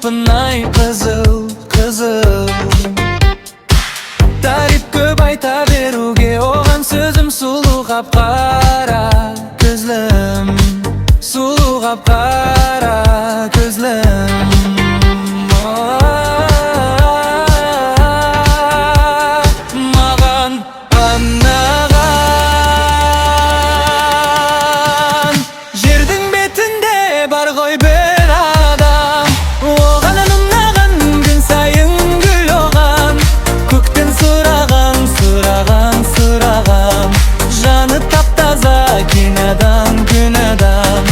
Kapınay kızıl kızıl. Tarif көп айта беруге оған сөзім, сұлу қап-қара көзлім, сұлу қап-қара көзлім. Маған ұнаған жердің бетінде бар ғой бір адам, оған ұнаған күн сайын гүл оған. Көктен сұраған, сұраған, сұраған, жаны тап-таза кен адам, күн адам.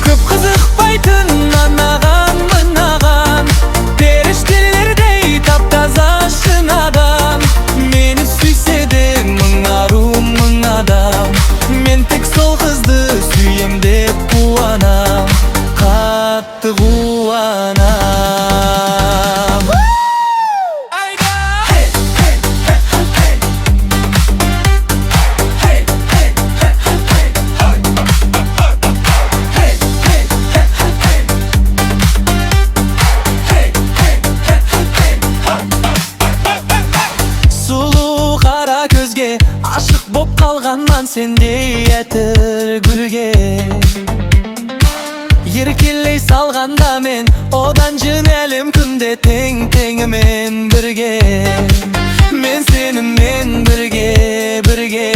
Көп қызықпайтын анаған мынаған, періштелердей тап-таза шын адам. Мені сүйсе де мың ару мың адам, мен тек сол қызды сүйем деп қуанам, қатты қуанам. Сұлу қара көзге ашық боп қалғанман, сендей әтір гүлге еркелей салғанда мен, одан жын әлем күнде тең-теңімен бірге. Мен сенімен бірге, бірге.